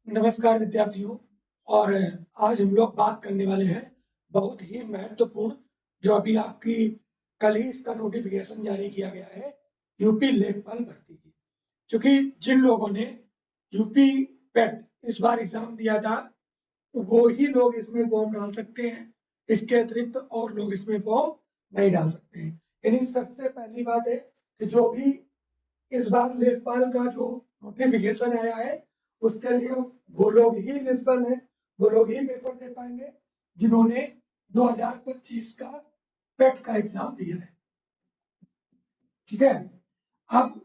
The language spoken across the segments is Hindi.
नमस्कार विद्यार्थियों। और आज हम लोग बात करने वाले हैं बहुत ही महत्वपूर्ण, जो अभी आपकी कल ही इसका नोटिफिकेशन जारी किया गया है, यूपी लेखपाल भर्ती की। क्योंकि जिन लोगों ने यूपी पेट इस बार एग्जाम दिया था, वो ही लोग इसमें फॉर्म डाल सकते हैं। इसके अतिरिक्त और लोग इसमें फॉर्म नहीं डाल सकते हैं। यानी सबसे पहली बात है कि जो भी इस बार लेखपाल का जो नोटिफिकेशन आया है, उसके लिए वो लोग ही एलिजिबल हैं, वो लोग ही पेपर दे पाएंगे जिन्होंने 2025 का पेट का एग्जाम दिया है। ठीक है। अब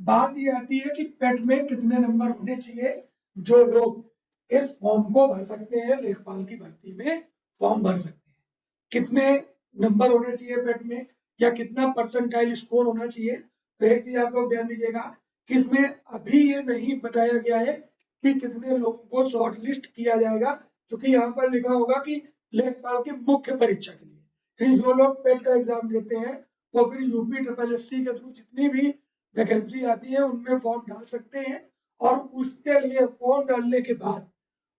बात ये आती है कि पेट में कितने नंबर होने चाहिए जो लोग इस फॉर्म को भर सकते हैं, लेखपाल की भर्ती में फॉर्म भर सकते हैं। कितने नंबर होने चाहिए पेट में, या कितना परसेंटाइल स्कोर होना चाहिए। तो एक चीज आप लोग ध्यान दीजिएगा कि इसमें अभी ये नहीं बताया गया है कि कितने लोगों को शॉर्ट लिस्ट किया जाएगा, क्योंकि यहाँ पर लिखा होगा कि लेखपाल की मुख्य परीक्षा के लिए जो लोग पेट का एग्जाम देते हैं, वो फिर यूपी ट्रिपल एस सी के थ्रू जितनी भी वैकेंसी आती है उनमें फॉर्म डाल सकते हैं। और उसके लिए फॉर्म डालने के बाद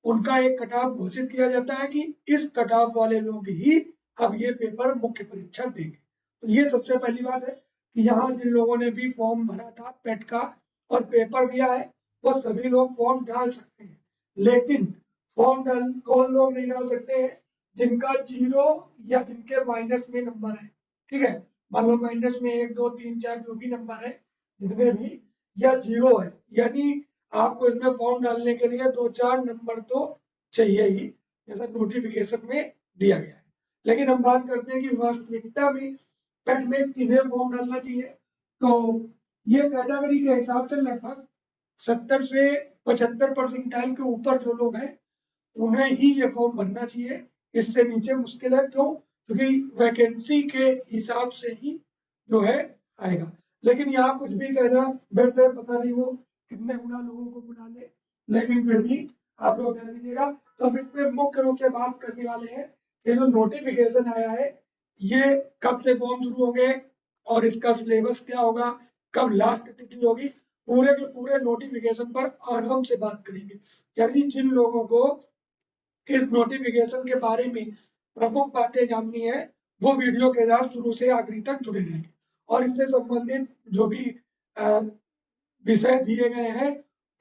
उनका एक कट ऑफ घोषित किया जाता है कि इस कट ऑफ वाले लोग ही अब ये पेपर मुख्य परीक्षा देंगे। तो ये सबसे पहली बात है कि यहाँ जिन लोगों ने भी फॉर्म भरा था पेट का और पेपर दिया है, वो सभी लोग फॉर्म डाल सकते हैं। लेकिन फॉर्म डाल कौन लोग नहीं डाल सकते हैं? जिनका 0 या जिनके माइनस में नंबर है। ठीक है। मान लो माइनस में 1 2 3 4 जो भी नंबर है, जितने भी, या 0 है, यानी आपको इसमें फॉर्म डालने के लिए 2-4 नंबर तो चाहिए ही, जैसा नोटिफिकेशन में दिया गया है। लेकिन हम बात करते हैं कि वास्तविकता में पेट में किन्हें फॉर्म डालना चाहिए। तो ये कैटेगरी के हिसाब से लगभग 70 से 75 परसेंटाइल के ऊपर जो लोग हैं, उन्हें ही ये फॉर्म भरना चाहिए। इससे नीचे मुश्किल है। क्यों? क्योंकि वैकेंसी के हिसाब से ही जो है आएगा। लेकिन यहाँ कुछ भी कहना व्यर्थ है, पता नहीं वो कितने गुना लोगों को बुला ले, लेकिन फिर भी आप लोग ध्यान दीजिएगा। तो हम इस पर मुख्य रूप से बात करने वाले हैं कि जो नोटिफिकेशन आया है, ये कब से फॉर्म शुरू होंगे और इसका सिलेबस क्या होगा, कब लास्ट तिथि होगी, पूरे के पूरे नोटिफिकेशन पर आराम से बात करेंगे। यानी जिन लोगों को इस नोटिफिकेशन के बारे में प्रमुख बातें जाननी है, वो वीडियो के साथ शुरू से आखिरी तक जुड़े रहेंगे। और इससे संबंधित जो भी विषय दिए गए हैं,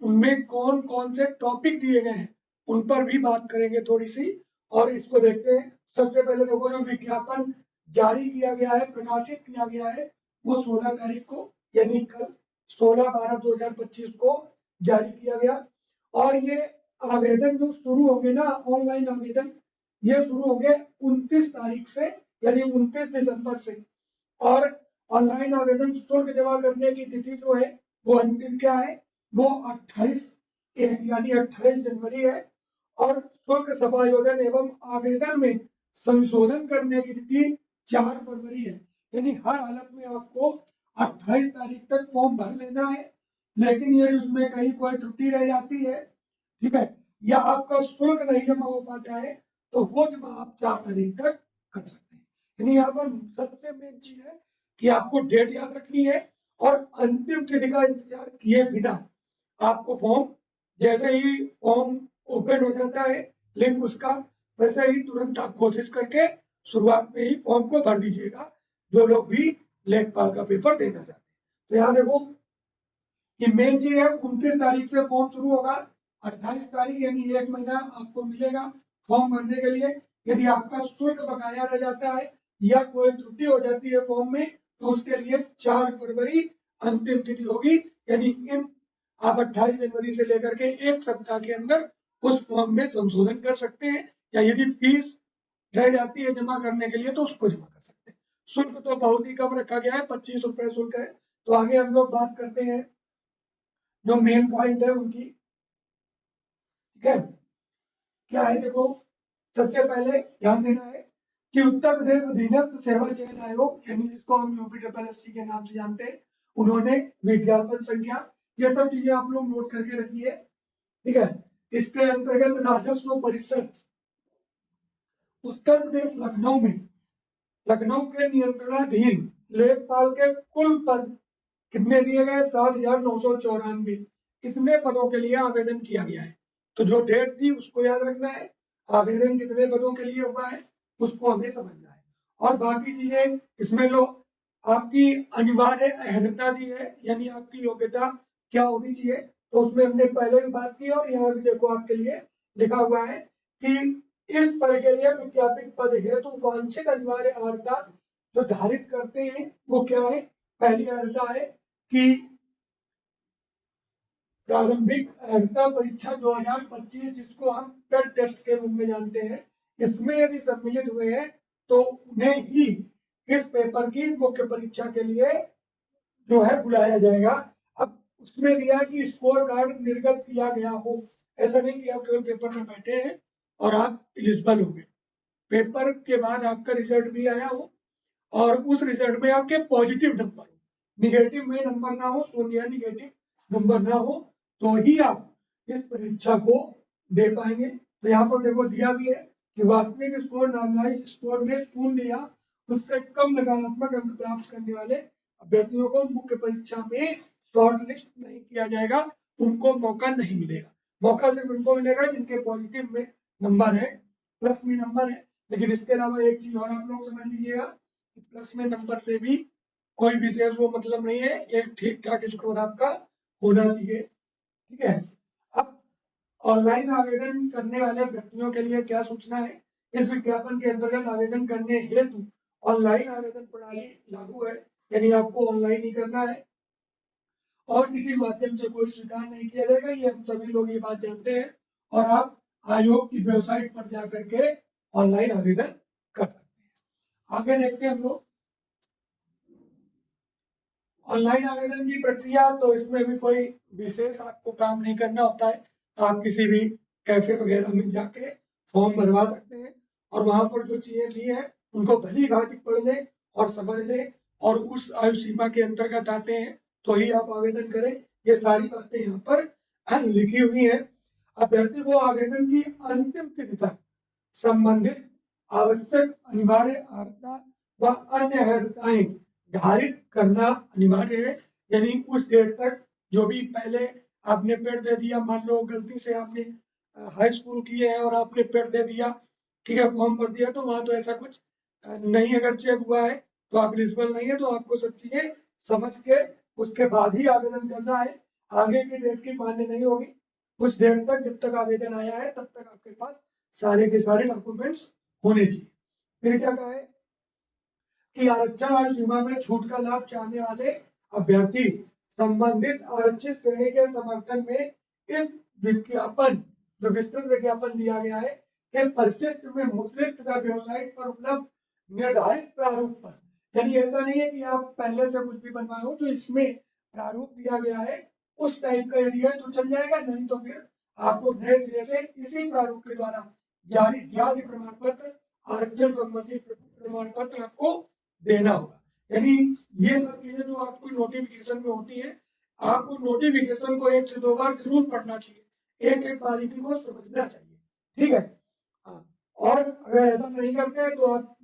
उनमें कौन कौन से टॉपिक दिए गए हैं, उन पर भी बात करेंगे थोड़ी सी। और इसको देखते हैं। सबसे पहले देखो, जो विज्ञापन जारी किया गया है, प्रकाशित किया गया है, वो 16 तारीख को, यानी कल 16/12/2025 को जारी किया गया। और ये आवेदन जो शुरू होंगे ना, ऑनलाइन आवेदन, ये शुरू होंगे 29 तारीख से, यानी 29 दिसंबर से। और ऑनलाइन आवेदन शुल्क जमा करने की तिथि जो है, वो अंतिम क्या है, वो 28 यानी 28 जनवरी है। और शुल्क समायोजन एवं आवेदन में संशोधन करने की तिथि 4 फरवरी है। यानी हर हालत में आपको 28 तारीख तक फॉर्म भर लेना है। लेकिन यदि उसमें कहीं कोई त्रुटि रह जाती है, ठीक है, या आपका शुल्क नहीं जमा हो पाता है, तो वो जमा आप 4 तारीख तक कर सकते हैं। यानी यहाँ पर सबसे मेन चीज है कि आपको डेट याद रखनी है, और अंतिम तिथि का इंतजार किए बिना आपको फॉर्म, जैसे ही फॉर्म ओपन हो जाता है लिंक उसका, वैसे ही तुरंत आप कोशिश करके शुरुआत में ही फॉर्म को भर दीजिएगा, जो लोग भी लेखपाल का पेपर देना चाहते हैं। तो यहाँ देखो कि मेन चीज है, 29 तारीख से फॉर्म शुरू होगा। 28 तारीख यानी 1 महीना आपको मिलेगा फॉर्म भरने के लिए। यदि आपका शुल्क बकाया रह जाता है या कोई त्रुटि हो जाती है फॉर्म में, तो उसके लिए 4 फरवरी अंतिम तिथि होगी। यानी इन आप 28 जनवरी से लेकर के एक सप्ताह के अंदर उस फॉर्म में संशोधन कर सकते हैं, या यदि फीस रह जाती है जमा करने के लिए तो उसको जमा कर सकते हैं। शुल्क तो बहुत ही कम रखा गया है, 25 रुपए शुल्क है। तो आगे हम लोग बात करते हैं जो मेन पॉइंट है उनकी। ठीक है, क्या है देखो, सबसे पहले ध्यान देना है कि उत्तर प्रदेश अधीनस्थ सेवा चयन आयोग, यानी जिसको हम यूपी ट्रिपल एस सी के नाम से जानते हैं, उन्होंने विज्ञापन संख्या, ये सब चीजें आप लोग नोट करके रखिए। ठीक है। इसके अंतर्गत राजस्व परिषद उत्तर प्रदेश लखनऊ में, लखनऊ के नियंत्रणाधीन लेखपाल के कुल पद कितने दिए गए? 7,994। इतने पदों के लिए आवेदन किया गया है। तो जो डेट थी उसको याद रखना है, आवेदन कितने पदों के लिए हुआ है उसको हमें समझना है, और बाकी चीजें इसमें जो आपकी अनिवार्य अहर्ता दी है, यानी आपकी योग्यता क्या होनी चाहिए, तो उसमें हमने पहले भी बात की और यहाँ भी देखो आपके लिए लिखा हुआ है कि इस पद के लिए विज्ञापित पद है तो वांछित अनिवार्य अर्हता जो धारित करते हैं वो क्या है। पहली अर्हता है कि प्रारंभिक अर्हता परीक्षा 2025 जिसको हम टेट टेस्ट के रूप में जानते हैं, इसमें यदि सम्मिलित हुए हैं तो उन्हें ही इस पेपर की मुख्य परीक्षा के लिए जो है बुलाया जाएगा। अब उसमें दिया कि स्कोर कार्ड निर्गत किया गया हो, ऐसा नहीं कि आप केवल पेपर में बैठे हैं और आप एलिजिबल हो गए, पेपर के बाद आपका रिजल्ट भी आया हो और उस रिजल्ट में आपके पॉजिटिव नंबर हो, निगेटिव में नंबर ना हो, शून्य निगेटिव नंबर ना हो, तो ही आप इस परीक्षा को दे पाएंगे। तो यहाँ पर देखो दिया भी है कि वास्तविक स्कोर नॉर्मलाइज स्कोर में शून्य या उससे कम नकारात्मक अंक प्राप्त करने वाले अभ्यर्थियों को मुख्य परीक्षा में शॉर्ट लिस्ट नहीं किया जाएगा, उनको मौका नहीं मिलेगा। मौका सिर्फ उनको मिलेगा जिनके पॉजिटिव में नंबर है, प्लस में नंबर है। लेकिन इसके अलावा एक चीज और आप लोग समझ लीजिएगा, प्लस में नंबर से भी कोई विशेष वो मतलब नहीं है, एक ठीक ठाक स्कोर आपका होना चाहिए। ठीक है। अब ऑनलाइन आवेदन करने वाले व्यक्तियों के लिए क्या सूचना है। इस विज्ञापन के अंतर्गत आवेदन करने हेतु ऑनलाइन आवेदन प्रणाली लागू है, यानी आपको ऑनलाइन ही करना है और किसी माध्यम से कोई स्वीकार नहीं किया जाएगा, ये हम सभी लोग ये बात जानते हैं। और आप आयोग की वेबसाइट पर जाकर के ऑनलाइन आवेदन कर सकते हैं। आगे देखते हैं हम लोग ऑनलाइन आवेदन की प्रक्रिया। तो इसमें भी कोई विशेष आपको काम नहीं करना होता है, आप किसी भी कैफे वगैरह में जाके फॉर्म भरवा सकते हैं और वहां पर जो चीजें दी है उनको भली भांति पढ़ ले और समझ ले और उस आयु सीमा के अंतर्गत आते हैं तो ही आप आवेदन करें। ये सारी बातें यहाँ पर लिखी हुई है। अभ्यर्थी को आवेदन की अंतिम तिथि तक संबंधित आवश्यक अनिवार्य अर्हता व अन्य अर्हताएं धारित करना अनिवार्य है, यानी उस डेट तक जो भी पहले आपने पेड दे दिया, मान लो गलती से आपने हाई स्कूल किए हैं और आपने पेड दे दिया, ठीक है, फॉर्म भर दिया, तो वहां तो ऐसा कुछ नहीं अगर चेक हुआ है तो आप एलिजिबल नहीं है, तो आपको सब चीजें समझ के उसके बाद ही आवेदन करना है। आगे की डेट की मान्य नहीं होगी, उस डेट तक जब तक आवेदन आया है तब तक आपके पास सारे के सारे डॉक्यूमेंट्स होने चाहिए। फिर क्या कहा है कि आरक्षण आयु सीमा में छूट का लाभ चाहने वाले अभ्यर्थी संबंधित आरक्षित श्रेणी के समर्थन में इस विज्ञापन जो विस्तृत विज्ञापन दिया गया है के परिशिष्ट में मुद्रित तथा वेबसाइट पर उपलब्ध निर्धारित प्रारूप पर, यानी ऐसा नहीं है कि आप पहले से कुछ भी बनवाए हो, तो इसमें प्रारूप दिया गया है उस टाइप का यदि है तो चल जाएगा, नहीं तो फिर आपको नए सिरे से इसी प्रारूप के द्वारा जारी जाति प्रमाण पत्र आरक्षण संबंधी प्रमाण पत्र आपको देना होगा। यानी ये सब चीजें जो आपको नोटिफिकेशन में होती है, आपको नोटिफिकेशन को 1 से 2 बार जरूर पढ़ना चाहिए, एक एक बारीकी को समझना चाहिए। ठीक है। हाँ। और अगर ऐसा नहीं करते हैं तो आप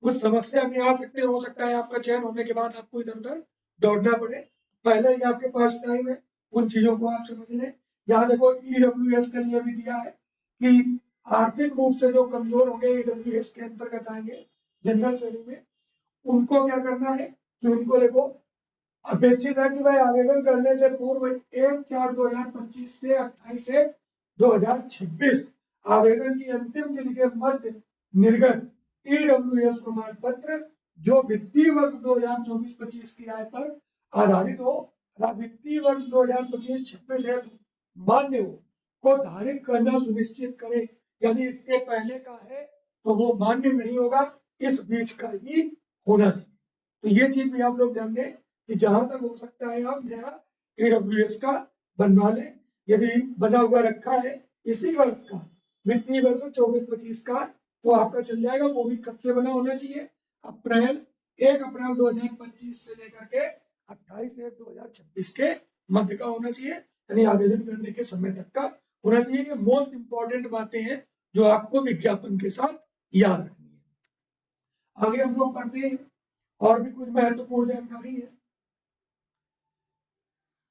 कुछ समस्या में आ सकते हैं, हो सकता है आपका चयन होने के बाद आपको इधर उधर दौड़ना पड़े, पहले ही आपके पास टाइम है, उन चीजों को आप समझ लें। यहाँ देखो ईडब्ल्यूएस के लिए भी दिया है कि आर्थिक रूप से जो कमजोर होंगे ईडब्ल्यूएस के अंतर्गत आएंगे जनरल श्रेणी में, उनको क्या करना है कि उनको देखो अपेक्षित है कि वह आवेदन करने से पूर्व 1/4/2025 से 28/1/2026 आवेदन की अंतिम तिथि के मध्य निर्गत ईडब्ल्यूएस प्रमाण पत्र जो वित्तीय वर्ष 2024-25 की आय पर आधारित हो तथा वित्तीय वर्ष 2025-26 हेतु मान्य हो को धारित करना सुनिश्चित करे। यदि इसके पहले का है तो वो मान्य नहीं होगा, इस बीच का ही होना चाहिए। तो ये चीज भी आप लोग ध्यान दें कि जहां तक हो सकता है आप नया ईडब्ल्यूएस का बनवा लें, यदि बना हुआ रखा है इसी वर्ष का वित्तीय वर्ष 24-25 का तो आपका चल जाएगा। वो भी कब से बना होना चाहिए, 1 अप्रैल 2025 से लेकर के 28/1/2026 के मध्य का होना चाहिए, यानी आवेदन करने के समय तक का होना चाहिए। ये मोस्ट इंपॉर्टेंट बातें हैं जो आपको विज्ञापन के साथ याद रखनी है। आगे हम लोग पढ़ते हैं और भी कुछ महत्वपूर्ण जानकारी है।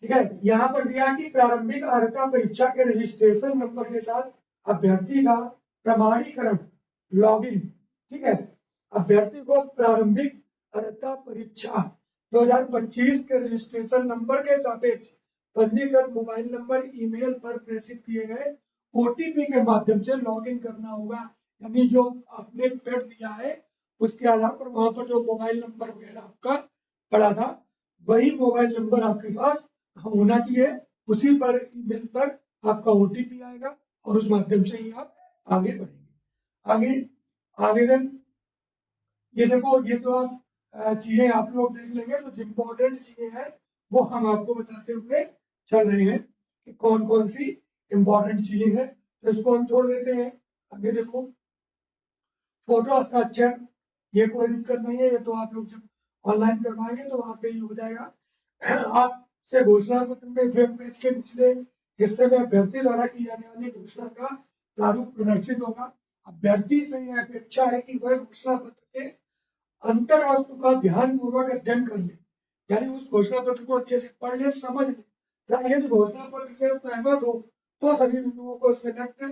ठीक है। यहाँ पर दिया कि प्रारंभिक अर्हता परीक्षा के रजिस्ट्रेशन नंबर के साथ अभ्यर्थी का प्रमाणीकरण लॉगिन, ठीक है। अभ्यर्थी को प्रारंभिक अर्हता परीक्षा 2025 के रजिस्ट्रेशन नंबर के सापेक्ष पंजीकृत मोबाइल नंबर ईमेल पर प्रेषित किए गए ओटीपी के माध्यम से लॉगिन करना होगा। यानी जो आपने पेड दिया है उसके आधार पर वहां पर जो मोबाइल नंबर वगैरह आपका पड़ा था वही मोबाइल नंबर आपके पास होना चाहिए। उसी पर ईमेल पर आपका ओटीपी आएगा और उस माध्यम से ही आप आगे बढ़ेंगे। आगे आवेदन, ये देखो ये तो आप चीजें आप लोग देख लेंगे। जो इम्पोर्टेंट चीजें हैं वो हम आपको बताते हुए चल रहे हैं कि कौन कौन सी इम्पोर्टेंट चीजें हैं। तो इसको हम छोड़ देते हैं। आगे देखो, फोटो हस्ताक्षर, ये कोई दिक्कत नहीं है, ये तो आप लोग जब ऑनलाइन करवाएंगे तो वहां पे ही हो जाएगा। आपसे घोषणा पत्र में वेब पेज के निचले हिस्से में अभ्यर्थी द्वारा की जाने वाली घोषणा का प्रारूप प्रदर्शित होगा। अभ्यर्थी से यह अपेक्षा है कि वह घोषणा पत्र के अंतर वस्तु का ध्यान पूर्वक अध्ययन कर ले, यानी उस घोषणा पत्र को अच्छे से पढ़ ले, समझ ले। यदि घोषणा पत्र से सहमत हो तो सभी बिंदुओं को सिलेक्ट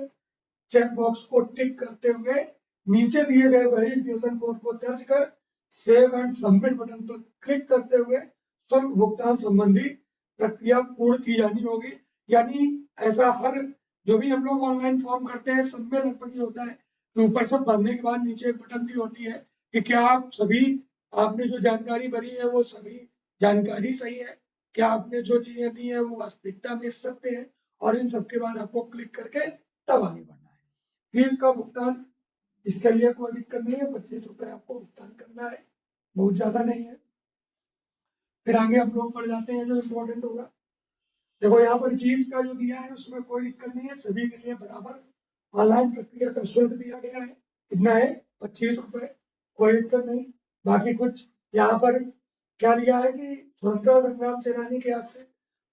चेक बॉक्स को टिक करते हुए नीचे दिए गए वेरिफिकेशन कोड को दर्ज कर सेव एंड सबमिट बटन पर क्लिक करते हुए शुल्क भुगतान संबंधी प्रक्रिया पूर्ण की जानी होगी। यानी ऐसा हर जो भी हम लोग ऑनलाइन फॉर्म करते हैं सब में लगभग ये होता है कि ऊपर से भरने के बाद नीचे एक बटन दी होती है कि क्या आप सभी आपने जो जानकारी भरी है वो सभी जानकारी सही है, क्या आपने जो चीजें दी है वो वास्तविकता में सत्य है, और इन सबके बाद आपको क्लिक करके तब आगे बढ़ना है। फीस का भुगतान, इसके लिए कोई दिक्कत नहीं है, 25 रुपए आपको भुगतान करना है, बहुत ज्यादा नहीं है। फिर आगे हम लोग बढ़ जाते हैं जो इम्पोर्टेंट होगा। देखो यहाँ पर फीस का जो दिया है उसमें कोई दिक्कत नहीं है, सभी के लिए बराबर ऑनलाइन प्रक्रिया का शुल्क दिया गया है। कितना है? 25 रुपए, कोई दिक्कत नहीं। बाकी कुछ यहाँ पर क्या दिया है कि स्वतंत्रता संग्राम सेनानी के हाथ से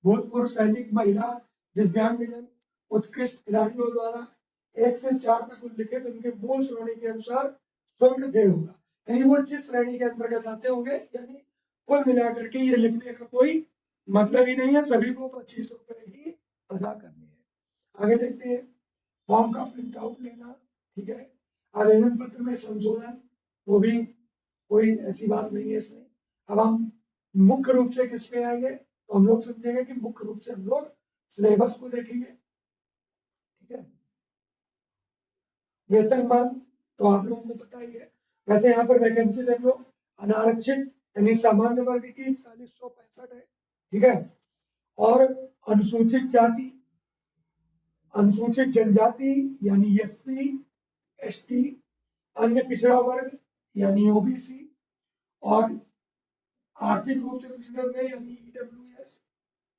भूतपूर्व सैनिक, महिला, दिव्यांगजन, उत्कृष्ट खिलाड़ियों द्वारा 1 से 4 तक उल्लिखित उनके मूल श्रेणी के अनुसार शुल्क देय होगा। यानी वो जिस श्रेणी के अंतर्गत आते होंगे, यानी कुल मिलाकर के ये लिखने का कोई मतलब ही नहीं है, सभी को 25 रुपए ही अदा करने हैं। आगे देखते हैं, फॉर्म का प्रिंट आउट लेना, ठीक है। आवेदन पत्र में संशोधन, वो भी कोई ऐसी बात नहीं है इसमें। अब हम मुख्य रूप से किस पे आएंगे तो हम लोग समझेंगे कि मुख्य रूप से हम लोग सिलेबस को देखेंगे, ठीक है। वेतनमान तो आप लोगों को पता ही है। वैसे यहाँ पर वैकेंसी देख लो, अनारक्षित यानी सामान्य वर्ग की 4065 है, ठीक है। और अनुसूचित जाति, अनुसूचित जनजाति यानी एससी एसटी, अन्य पिछड़ा वर्ग यानी ओबीसी, और आर्थिक रूप से पिछड़े हुए यानी ईडब्ल्यूएस,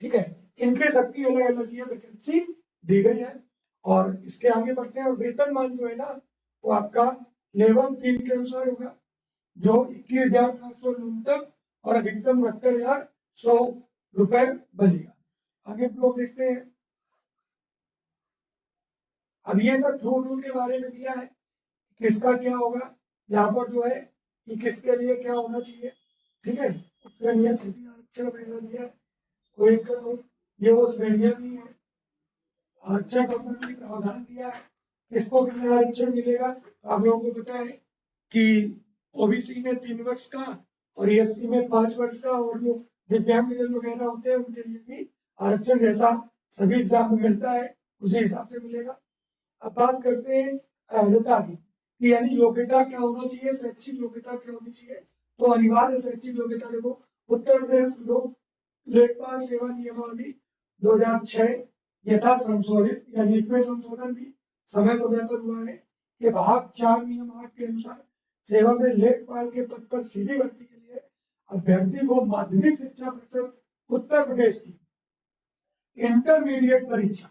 ठीक है। इनके सबकी अलग अलग ये वैकेंसी दी गई है। और इसके आगे बढ़ते हैं, और वेतनमान जो है ना वो आपका लेवल 3 के अनुसार होगा, जो 21,700 न्यूनतम और अधिकतम 72,100 रुपए बनेगा। आगे हम लोग देखते हैं। अब ये सब छूट उट के बारे में दिया है, किसका क्या होगा, यहाँ पर जो है कि किसके लिए क्या होना चाहिए, ठीक है। श्रेणियां क्षेत्रीय आरक्षण वगैरह दिया है, कोई दिक्कत नहीं। ये वो श्रेणियां दी है, आरक्षण संबंधी प्रावधान दिया है, किसको कितना आरक्षण मिलेगा। आप लोगों को पता है कि ओबीसी में 3 वर्ष का और एससी में 5 वर्ष का, और जो दिव्यांगजन वगैरह होते हैं उनके लिए भी आरक्षण जैसा सभी एग्जाम में मिलता है उसी हिसाब से मिलेगा। अब बात करते हैं अहर्ता की, कि यानी योग्यता क्या होना चाहिए, शैक्षिक योग्यता क्या होनी चाहिए। तो अनिवार्य शैक्षिक योग्यता देखो, उत्तर प्रदेश लोक लेखपाल सेवा नियमावली 2006 यथा संशोधित, यानी इसमें संशोधन भी समय समय पर हुआ है कि भाग 4 नियम 8 के अनुसार सेवा में लेखपाल के पद पर सीधी भर्ती के लिए अभ्यर्थी को माध्यमिक शिक्षा परिषद उत्तर प्रदेश की इंटरमीडिएट परीक्षा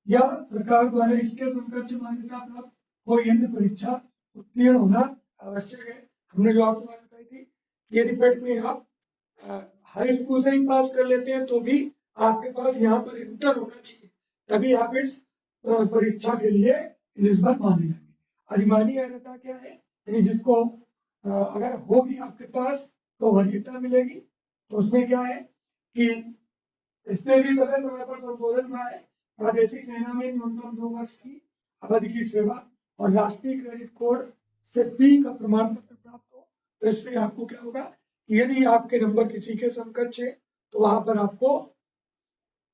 या सरकार द्वारा इसके समकक्ष मान्यता प्राप्त कोई अन्य परीक्षा उत्तीर्ण होना आवश्यक है। हमने जो आपको बात बताई थी कि यदि पेट में आप हाई स्कूल से ही पास कर लेते हैं तो भी आपके पास यहाँ पर इंटर होना चाहिए, तभी आप इस परीक्षा के लिए एलिजिबल माने जाएंगे। अधिमानी अर्हता क्या है, यानी जिसको अगर होगी आपके पास तो वरीयता मिलेगी। तो उसमें क्या है कि इसमें भी समय समय पर संशोधन हुआ है। प्रादेशिक सेना में न्यूनतम 2 वर्ष की अवधि की सेवा और राष्ट्रीय क्रेडिट कोड से बी का प्रमाण पत्र प्राप्त हो, तो इससे आपको क्या होगा कि यदि आपके नंबर किसी के समकक्ष है तो वहां पर आपको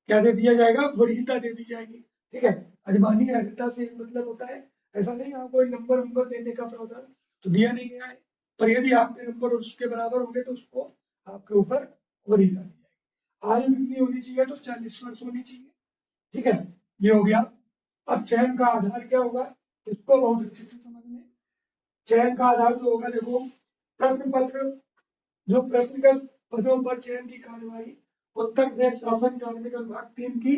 क्या दे दिया जाएगा, वरीयता दे दी जाएगी। ठीक है, अजमानी अर्हता से मतलब होता है ऐसा नहीं आपको नंबर देने का प्रावधान तो दिया नहीं गया है, पर यदि आपके नंबर उसके बराबर होंगे तो उसको आपके ऊपर वरीयता दी जाएगी। आयु कितनी होनी चाहिए, तो 40 वर्ष होनी चाहिए। ठीक है, ये हो गया। अब चयन का आधार क्या होगा, इसको बहुत अच्छे से समझ लें। चयन का आधार जो होगा, देखो प्रश्न पत्र, जो प्रश्न का पदों पर चयन की कार्यवाही उत्तर प्रदेश शासन कार्मिक विभाग 3 की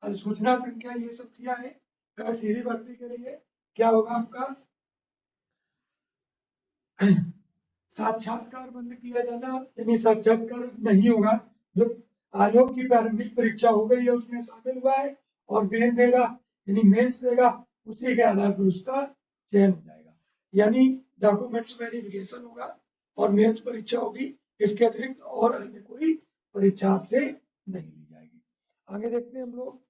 अधिसूचना संख्या ये सब दिया है। सीधी भर्ती के लिए क्या होगा आपका, साक्षात्कार बंद किया जाना, यानी साक्षात्कार नहीं होगा। जो आयोग की प्रारंभिक परीक्षा हो गई है उसमें शामिल हुआ है और मेन देगा यानी मेंस देगा, उसी के आधार पर उसका चयन हो जाएगा। यानी डॉक्यूमेंट्स वेरिफिकेशन होगा और मेंस परीक्षा होगी, इसके अतिरिक्त और अन्य कोई परीक्षा आपसे नहीं ली जाएगी। आगे देखते हैं हम लोग,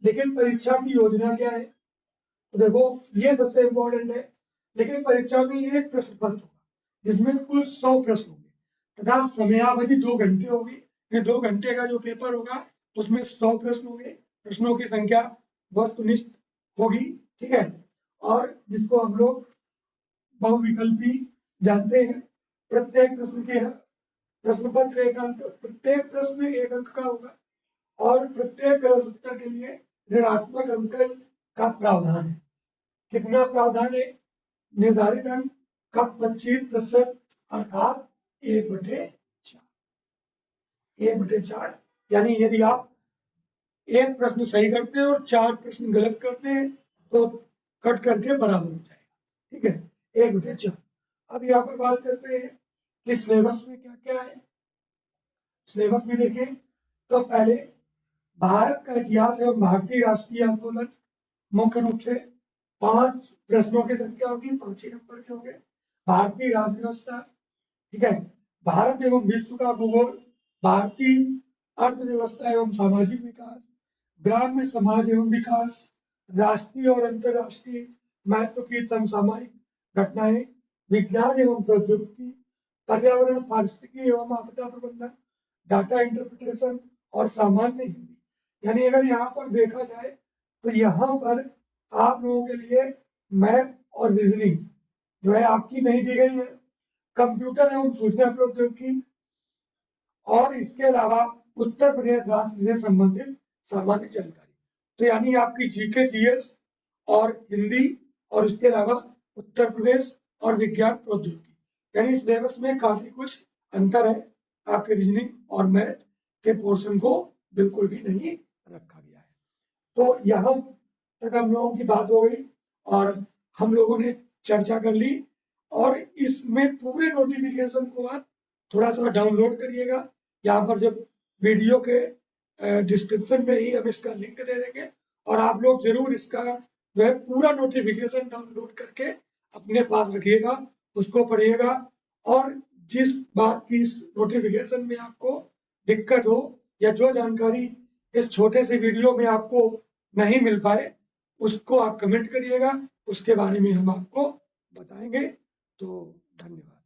लेकिन परीक्षा की योजना क्या है, तो देखो ये सबसे इम्पोर्टेंट है। लेकिन परीक्षा में एक प्रश्न पत्र होगा जिसमें कुल 100 प्रश्न होंगे तथा समयावधि 2 घंटे होगी। ये 2 घंटे का जो पेपर होगा उसमें 100 प्रश्न होंगे, प्रश्नों की संख्या वस्तुनिष्ठ होगी। ठीक है, और जिसको हम लोग बहुविकल्पी जानते हैं। प्रत्येक प्रश्न के प्रश्न पत्र 1 अंक, प्रत्येक प्रश्न 1 अंक का होगा और प्रत्येक गलत उत्तर के लिए ऋणात्मक अंक का प्रावधान है। कितना प्रावधान है, निर्धारित अंक का 25% अर्थात 1/4। 1/4 यानी यदि आप एक प्रश्न सही करते हैं और 4 प्रश्न गलत करते हैं तो कट करके बराबर हो जाएगा। ठीक है, 1/4। अब यहाँ पर बात करते हैं कि सिलेबस में क्या क्या है। सिलेबस में देखें तो पहले भारत का इतिहास एवं भारतीय राष्ट्रीय आंदोलन, मुख्य रूप से 5 प्रश्नों की संख्या होगी, 5 ही नंबर के होंगे। भारतीय राज्य व्यवस्था, ठीक है, भारत एवं विश्व का भूगोल, भारतीय अर्थव्यवस्था एवं सामाजिक विकास, ग्राम्य समाज एवं विकास, राष्ट्रीय और अंतरराष्ट्रीय महत्व की समसामयिक घटनाएं, विज्ञान एवं प्रौद्योगिकी, पर्यावरण पारिस्थितिकी एवं आपदा प्रबंधन, डाटा इंटरप्रिटेशन और सामान्य हिंदी। यानी अगर यहाँ पर देखा जाए तो यहाँ पर आप लोगों के लिए मैथ और रीजनिंग जो है आपकी नहीं दी गई है, कंप्यूटर एवं सूचना प्रौद्योगिकी और इसके अलावा उत्तर प्रदेश राज्य से संबंधित सामान्य जानकारी। तो यानी आपकी जीके जीएस और हिंदी और इसके अलावा उत्तर प्रदेश और विज्ञान प्रौद्योगिकी, यानी सिलेबस में काफी कुछ अंतर है। आपके रीजनिंग और मैथ के पोर्शन को बिल्कुल भी नहीं रखा गया है। तो यहाँ तक हम लोगों की बात हो गई और हम लोगों ने चर्चा कर ली। और इसमें पूरे नोटिफिकेशन को आप थोड़ा सा डाउनलोड करिएगा। यहाँ पर जब वीडियो के डिस्क्रिप्शन में ही हम इसका लिंक दे देंगे और आप लोग जरूर इसका वह पूरा नोटिफिकेशन डाउनलोड करके अपने पास रखिएगा, उसको पढ़िएगा। और जिस बात की इस नोटिफिकेशन में आपको दिक्कत हो या जो जानकारी इस छोटे से वीडियो में आपको नहीं मिल पाए उसको आप कमेंट करिएगा, उसके बारे में हम आपको बताएंगे। तो धन्यवाद।